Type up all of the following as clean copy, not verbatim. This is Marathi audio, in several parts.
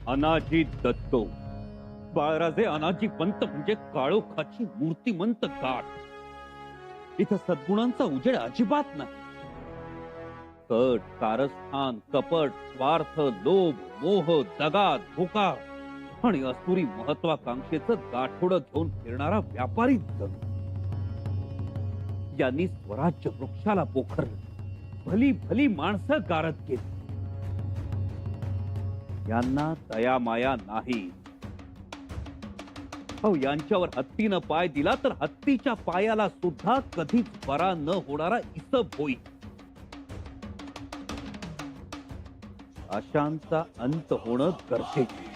अनाजी दत्तो, बाळराजे अनाजी पंत म्हणजे काळोखाची मूर्तिमंत गाठ. इथं सद्गुणांचा उजेड अजिबात नाही. कट, कारस्थान, कपट, स्वार्थ, लोभ, मोह, दगा, धोका आणि असुरी महत्वाकांक्षेचं गाठोडं घेऊन फिरणारा व्यापारी जण. यांनी स्वराज्य वृक्षाला पोखरलं, भली भली माणसं गारद केली. यांना दया माया नाही. अहो, यांच्यावर हत्तीनं पाय दिला तर हत्तीच्या पायाला सुद्धा कधीच बरा न होणारा इसब होईल. अशांचा अंत होणं गरजेचं.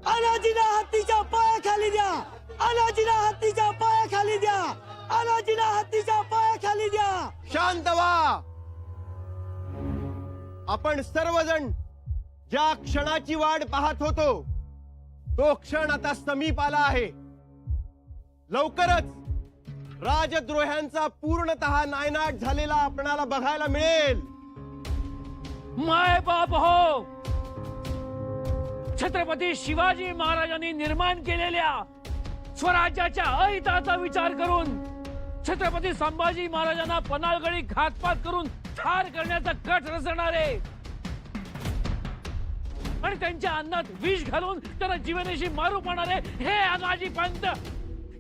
अनाजीला हत्तीच्या पायाखाली द्या, अनाजीला हत्तीच्या पायाखाली द्या, अनाजीला हत्तीच्या पायाखाली द्या. शांत व्हा. आपण सर्वजण ज्या क्षणाची वाट पाहत होतो तो क्षण आता समीप आला आहे. लवकरच राजद्रोह्यांचा पूर्णतः नायनाट झालेला आपणाला बघायला मिळेल. माय बाप हो, छत्रपती शिवाजी महाराजांनी निर्माण केलेल्या स्वराज्याच्या अहिताचा विचार करून छत्रपती संभाजी महाराजांना पन्हाळगडी घातपात करून ठार करण्याचा कट रचणारे आणि त्यांच्या अन्नात विष घालून त्यांना जीवनाशी मारू पाहणारे हे अनाजी पंत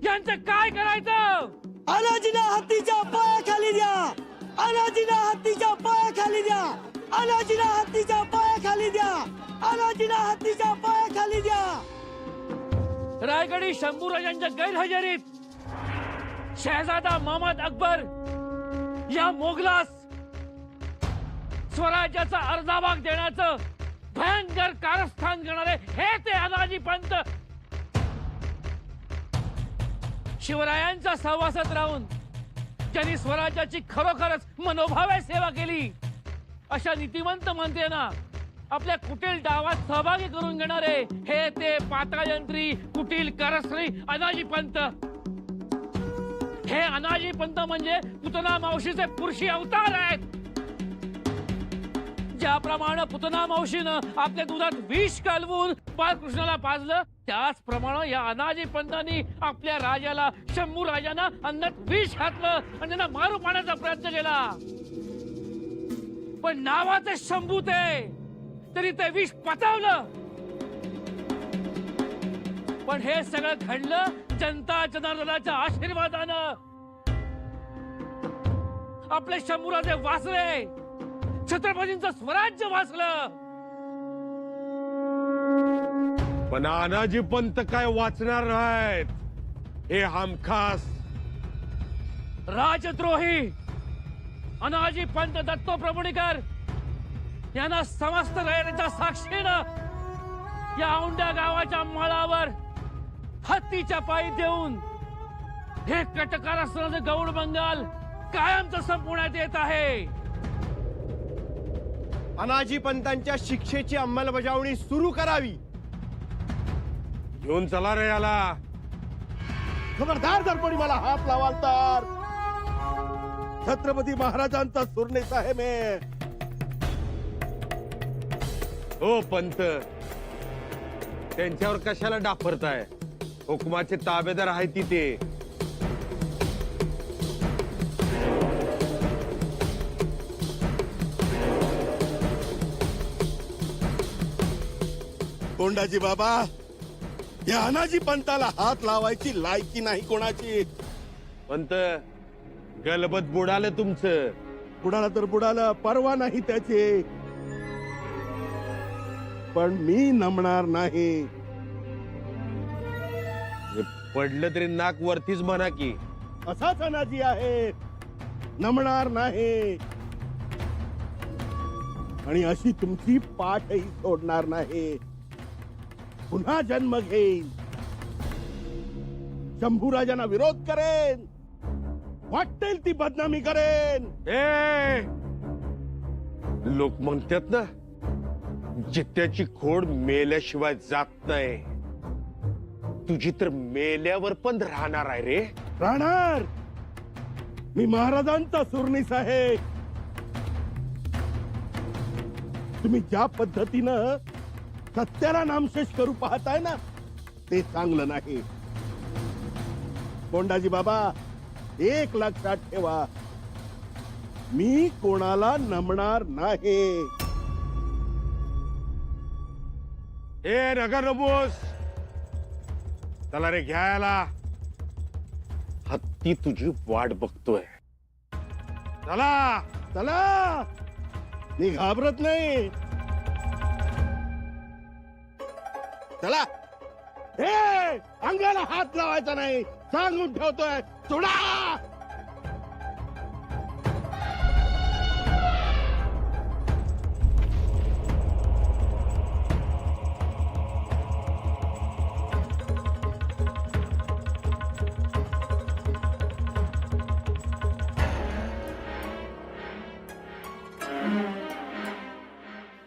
यांचं काय करायचं? अनाजीला हत्तीच्या पायाखाली द्या, अनाजीला हत्तीच्या पायाखाली द्या, अनाजीला हत्तीच्या पायाखाली द्या, अनाजीला हत्तीच्या पायाखाली द्या. रायगडी शंभूराजांच्या गैरहजेरीत शहजादा महमद अकबर या मोगलास स्वराज्याचा अर्धा भाग देण्याचं भयंकर कारस्थान करणारे हे ते अनाजी पंत. शिवरायांच्या सहवासात राहून ज्यांनी स्वराज्याची खरोखरच मनोभावे सेवा केली अशा नीतिमंत मंत्र्यांना आपल्या कुटील डावात सहभागी करून घेणारे हे ते पाताळयंत्री कुटील कारस्थानी अनाजी पंत. हे अनाजी पंत म्हणजे पुतना मावशीचे पुरुषी अवतार आहेत. ज्याप्रमाणे पुतना मावशीनं आपल्या दुधात विष कालवून बाळकृष्णाला पाजलं त्याचप्रमाणे या अनाजी पंतांनी आपल्या राजाला शंभू राजांना अन्नात विष घातलं आणि त्यांना मारू पाण्याचा प्रयत्न केला. पण नावाचे शंभू ते तरी ते विष पचावलं. पण हे सगळं घडलं जनता जनार्दनाच्या आशीर्वादानं. आपले शंभूराजे वाचले, छत्रपतींचं स्वराज्य वाचलं. पण अनाजी पंत काय वाचणार नाहीत हे हमखास. राजद्रोही अनाजी पंत दत्तो प्रभुणीकर यांना समस्त रयतेच्या साक्षीनं या औंढ्या गावाच्या माळावर हत्तीच्या पायी देऊन हे कटकार असणारे गौड बंगाल कायमचं संपवण्यात येत आहे. अनाजी पंतांच्या शिक्षेची अंमलबजावणी सुरू करावी. घेऊन चला रे याला. खबरदार जर कोणी मला हात लावाल तर छत्रपती महाराजांचा सुरनेस आहे मी. हो पंत, त्यांच्यावर कशाला डाफरताय? हुकुमाचे ताबेदार आहे तिथे. कोंडाजी बाबा, या अनाजी पंताला हात लावायची लायकी नाही कोणाची. पंत, गलबत बुडालं तुमचं. बुडाला तर बुडाला, परवा नाही त्याची. पण मी नमणार नाही. पडलं तरी नाक वरतीच म्हणा की. असाच अनाजी आहे, नमणार नाही. आणि अशी तुमची पाठही सोडणार नाही. पुन्हा जन्म घेईन, शंभूराजांना विरोध करेन, वाटेल ती बदनामी करेन. ए, लोक म्हणतात ना, जित्याची खोड मेल्याशिवाय जात नाही. तुझी तर मेल्यावर पण राहणार आहे रे. राहणार. मी महाराजांचा सुरनीस आहे. तुम्ही ज्या पद्धतीनं सत्याला नामशेष करू पाहताय ना, ते चांगलं नाही. कोंडाजी बाबा, एक लक्षात ठेवा, मी कोणाला नमणार नाही. ए नगर नमोस, चला रे घ्यायला. हत्ती तुझी वाट बघतोय. चला. चला, मी घाबरत नाही. चला. हे अंगाला हात लावायचा नाही, सांगून ठेवतोय. सोडा.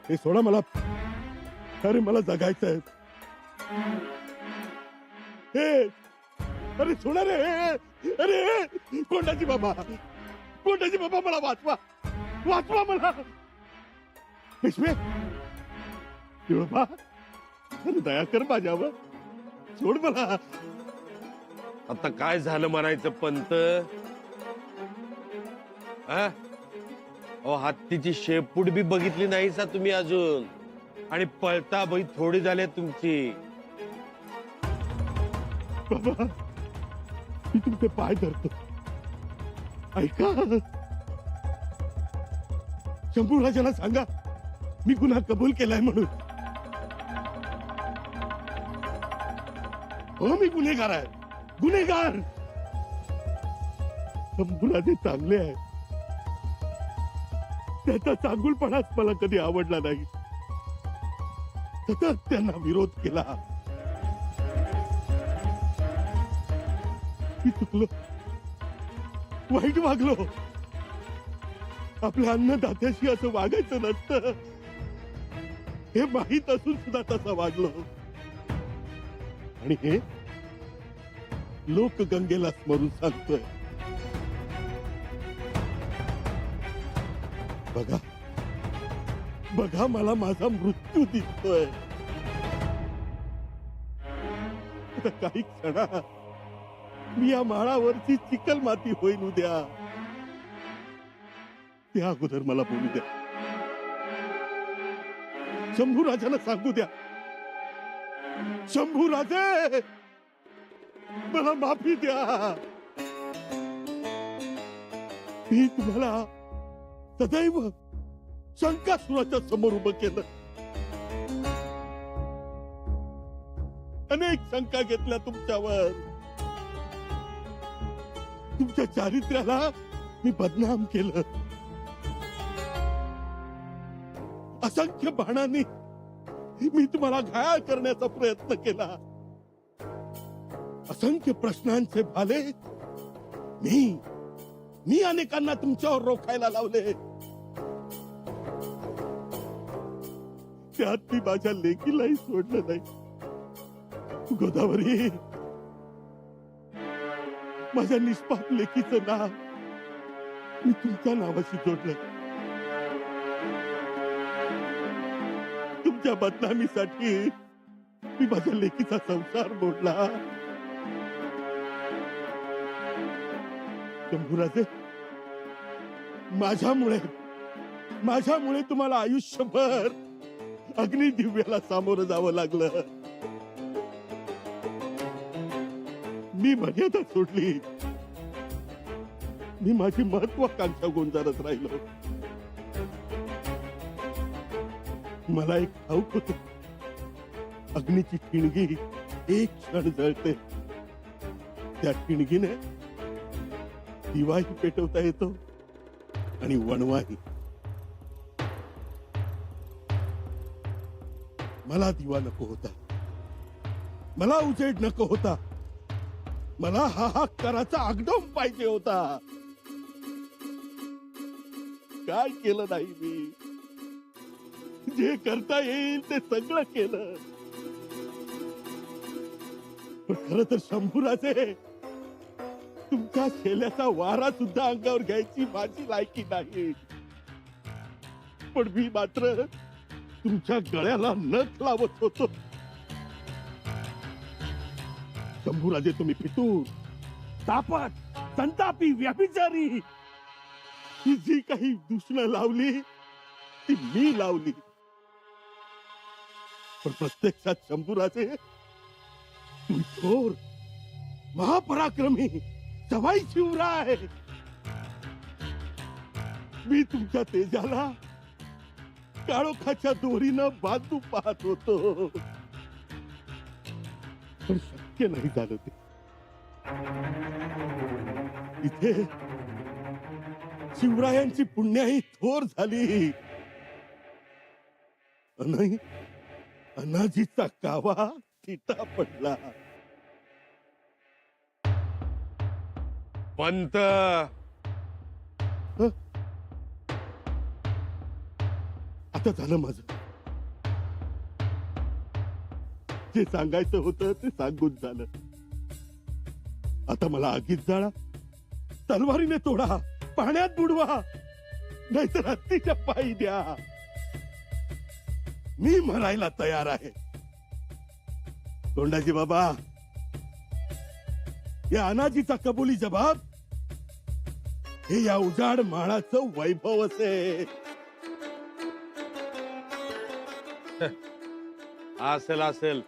हे सोडा मला. अरे मला जगायचंय. हे अरे सोडा रे. अरे कोंडाजी बाबा, कोंडाजी बाबा, मला वाचवा, वाचवा मला. पेशवे, बाबा, अरे दया कर माझ्यावर, सोड मला. आता काय झालं म्हणायचं पंत? हा? अहो, हत्तीची शेपूट बी बघितली नाही सा तुम्ही अजून, आणि पळता बाई थोडी झाली तुमची. बाबा, मी तुमचे पाय धरतो, ऐका. शंभूराजाला सांगा मी गुन्हा कबूल केलाय म्हणून. हो, मी गुन्हेगार आहे, गुन्हेगार. शंभूराजे चांगले आहे, त्याचा चांगुलपणाच मला कधी आवडला नाही. सतत त्यांना विरोध केला. मी चुकलो, वाईट वागलो. आपल्या अन्नदात्याशी असं वागायचं नसतं हे माहीत असून सुद्धा तसं वागलो. आणि हे लोक गंगेला स्मरून सांगतोय. बघा बघा, मला माझा मृत्यू दिसतोय. आता काही क्षणात मी या माळावरची चिकल माती होईन उद्या. त्या अगोदर मला बोलू द्या. शंभूराजाला सांगू द्या, शंभूराजे मला माफी द्या. मी तुम्हाला सदैव शंकासुराच्या समोर उभं केलं. अनेक शंका घेतल्या तुमच्यावर. तुमच्या चारित्र्याला मी बदनाम केलं. असंख्य बाणांनी मी तुम्हाला घायाळ करण्याचा प्रयत्न केला. असंख्य प्रश्नांचे भाले मी अनेकांना तुमच्यावर रोखायला लावले. त्यात मी माझ्या लेकीलाही सोडलं नाही. गोदावरी, माझ्या निष्पाप लेकीचं नाव मी तुमच्या नावाशी जोडलं. तुमच्या बदनामीसाठी मी माझ्या लेकीचा संसार मोडला. शंभूराजे, माझ्यामुळे तुम्हाला आयुष्यभर अग्निदिव्याला सामोरं जावं लागलं. मी मर्यादा सोडली. मी माझी महत्वाकांक्षा गोंजारत राहिलो. मला एक ठाऊक होत, अग्नीची ठिणगी एक क्षण जळते. त्या ठिणगीने दिवाही पेटवता येतो आणि वणवाही. मला दिवा नको होता, मला उजेड नको होता. मला हाहाकाराचा आगडोम पाहिजे होता. काय केलं नाही मी? जे करता येईल ते सगळं केलं. पण खरं तर शंभूराजे, तुमच्या शेल्याचा वारा सुद्धा अंगावर घ्यायची माझी लायकी नाही. पण मी मात्र तुमच्या गळ्याला नथ लावत होतो. शंभूराजे तुम्ही फितूर, तापट, संतापी, व्याभिचारी, ही जी काही दूषणं लावली ती मी लावली. पण प्रत्यक्षात शंभूराजे तुम्ही थोर, महापराक्रमी, सवाई शिवराय. मी तुमच्या तेजाला काळोखाच्या दोरीनं बांधू पाहत होतो, पण शक्य नाही झालं ते. इथे शिवरायांची पुण्याही थोर झाली. अनाजीचा कावा थिटा पडला. पंत, आता झालं माझं. जे सांगायचं होतं ते सांगून झालं. आता मला आगीत जाळा, तलवारीने तोडा, पाण्यात बुडवा, नाहीतर हत्तीच्या पायी द्या. मी मरायला तयार आहे. तोंडाजी बाबा, या अनाजीचा कबुली जबाब हे या उजाड माळाचं वैभव असे. असेल असेल.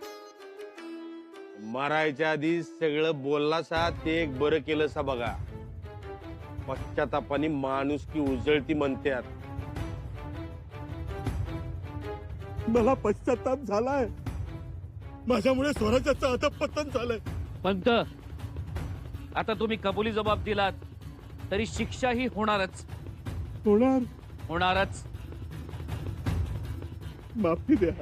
मारायच्या आधी सगळं बोलला सा ते एक बरं केलं सा बघा. पश्चातापाने माणूस की उजळती म्हणतात. मला पश्चाताप झालाय. माझ्यामुळे स्वराज्याचं अधपतन झालंय. पंत, आता तुम्ही कबुली जबाब दिलात तरी शिक्षा ही होणारच. होणारच. माफी द्या.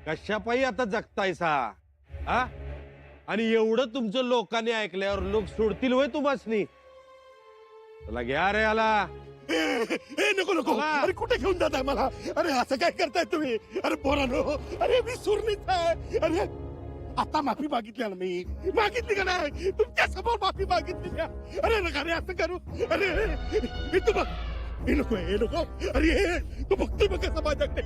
कशापायी आता जगतायसा हा? आणि एवढं तुमचं लोकांनी ऐकल्यावर लोक सोडतील होय तुम्हासनी? चला घ्या रे याला. नको नको. अरे कुठे घेऊन जाताय मला? अरे असं काय करताय तुम्ही? अरे पोरांनो, अरे मी सुरनीच आहे. अरे आता माफी मागितली ना मी. मागितली का नाही? तुमच्या समोर माफी मागितली का? अरे नका रे असं करू. अरे तू बघ, हे नको, हे नको. अरे तू बघतोय बघ कसं माझ्याकडे.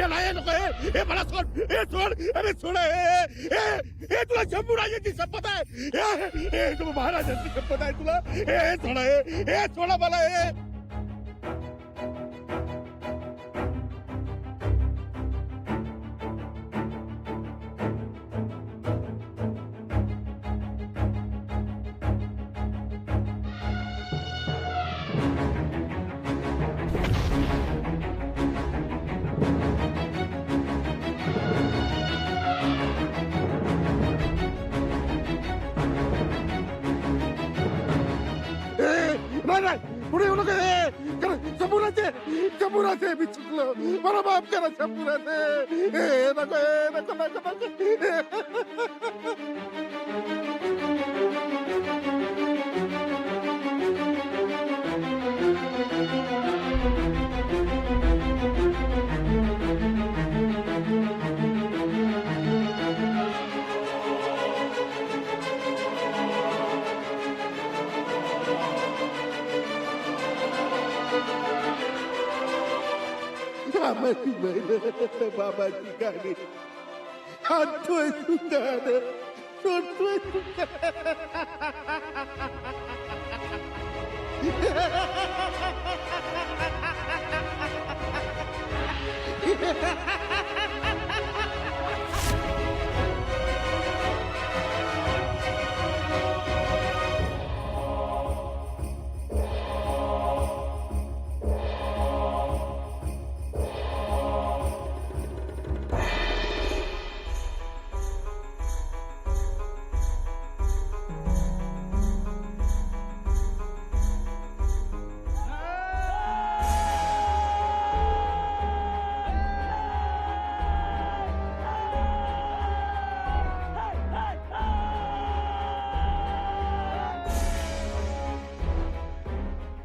नाही नको. हे मला सोड. हे सोड. अरे सोड. हे तुला शंभूराजाची शपथ आहे. हे तू महाराजांची शपथ आहे तुला. हे सोडा. हे सोडा मला. हे नाही पुढे येऊ नका. शंभूराजे मी चुकलो. मला माफ करा शंभूराजे. नको नको नको नको. बाबाची बहीण, बाबाची गाणी आणतोय तू गाणं, सोडतोय तू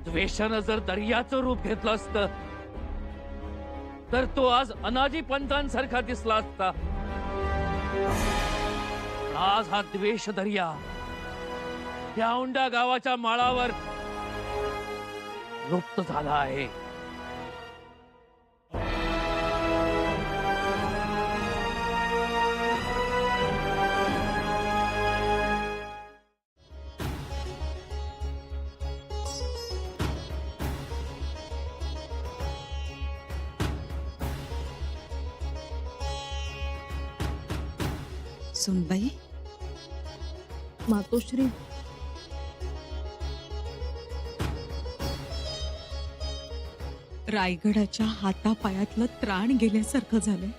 द्वेषानं जर दर्याचं रूप घेतलं असतं तर तो आज अनाजी पंतांसारखा दिसला असता. आज हा द्वेष दर्या या औंढा गावाच्या माळावर लुप्त झाला आहे. सुनबाई, मातोश्री, रायगडाच्या हातापायातलं त्राण गेल्यासारखं झालंय.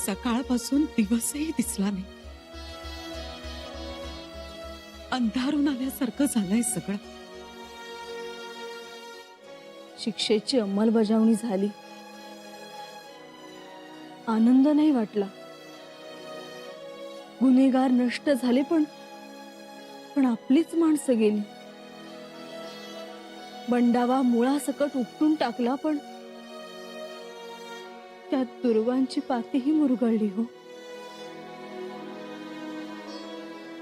सकाळपासून दिवसही दिसला नाही. अंधारून आल्यासारखं झालंय सगळं. शिक्षेची अंमलबजावणी झाली, आनंद नाही वाटला. गुन्हेगार नष्ट झाले, पण आपलीच माणसं गेली. बंडावा मुळासकट उपटून टाकला, पण त्यात दुर्वांची पातीही मुरगळली. हो,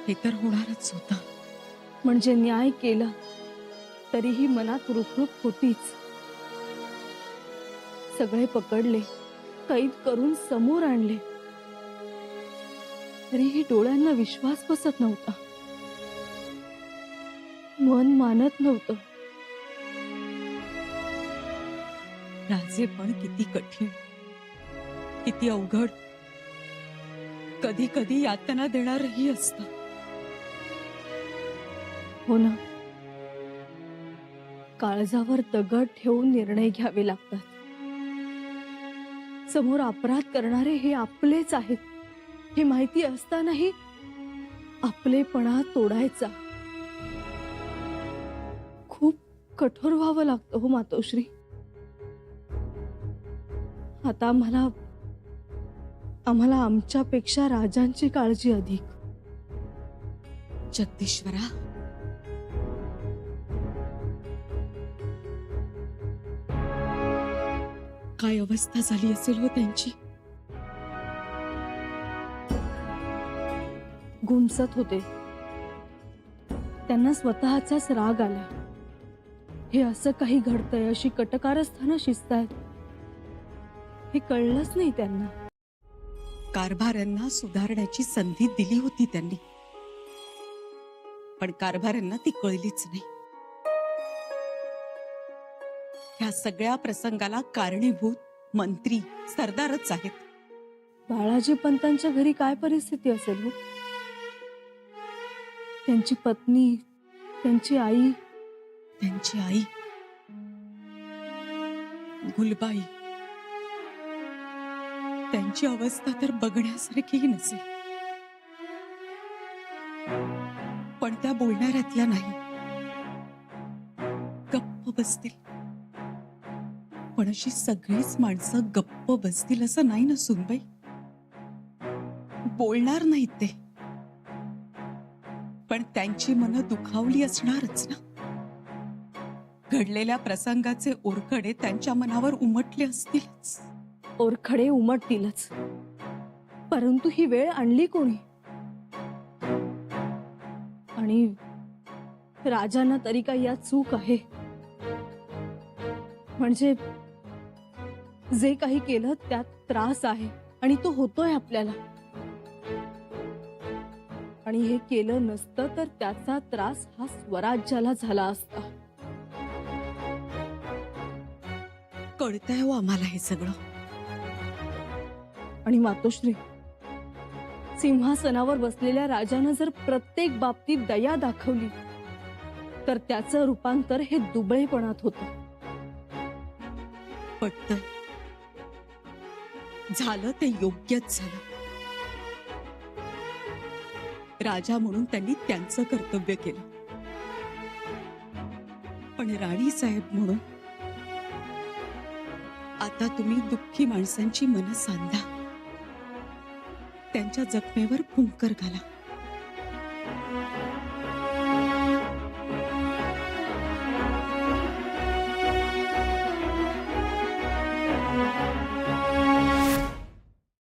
हे तर होणारच होतं. म्हणजे न्याय केला तरीही मनात रुखरुख होतीच. सगळे पकडले, कैद करून समोर आणले, तरीही डोळ्यांना विश्वास बसत नव्हता. मन मानत नव्हतं. राजे पण किती कठीण, किती अवघड, कधी कधी यातना देणारही असतं. हो ना, काळजावर दगड ठेवून निर्णय घ्यावे लागतात. समोर अपराध करणारे हे आपलेच आहेत हे माहिती असतानाही आपलेपणा तोडायचा खूप कठोर व्हावं लागतं. हो मातोश्री, आता आम्हाला आमच्यापेक्षा राजांची काळजी अधिक. जगदीश्वरा, काय अवस्था झाली असेल हो त्यांची. गुंचत होते. त्यांना स्वतःचाच राग आला. हे असं काही घडतंय, अशी कटकारस्थानं शिजतायत, हे कळलंच नाही त्यांना. कारभाऱ्यांना सुधारण्याची संधी दिली होती त्यांनी, पण कारभाऱ्यांना ती कळलीच नाही. ह्या सगळ्या प्रसंगाला कारणीभूत मंत्री सरदारच आहेत. बाळाजी पंतांच्या घरी काय परिस्थिती असेल हो? त्यांची पत्नी, त्यांची आई, गुलबाई, त्यांची अवस्था तर बघण्यासारखीही नसेल. पण त्या बोलणाऱ्यातल्या नाही, गप्प बसतील. पण अशी सगळीच माणसं गप्प बसतील असं नाही ना सुनबाई. बोलणार नाहीत ते, पण त्यांची मनं दुखावली असणारच ना. घडलेल्या प्रसंगाचे ओरखडे त्यांच्या मनावर उमटले असतीलच. ओरखडे उमटतीलच, परंतु ही वेळ आणली कोणी? आणि राजांना तरी काही यात चूक आहे? म्हणजे जे काही केलं त्यात त्रास आहे आणि तो होतोय आपल्याला. आणि हे केलं नसतं तर त्याचा त्रास हा स्वराज्याला झाला असता. कळतंय हो आम्हाला हे सगळं. आणि मातोश्री, सिंहासनावर बसलेल्या राजानं जर प्रत्येक बाबतीत दया दाखवली तर त्याचं रूपांतर हे दुबळेपणात होतं. पटतंय, झालं ते योग्यच झालं. राजा म्हणून त्यांनी त्यांचं कर्तव्य केलं, पण राणी साहेब म्हणून आता तुम्ही दुःखी माणसांची मनं सांधा, त्यांच्या जखमेवर फुंकर घाला.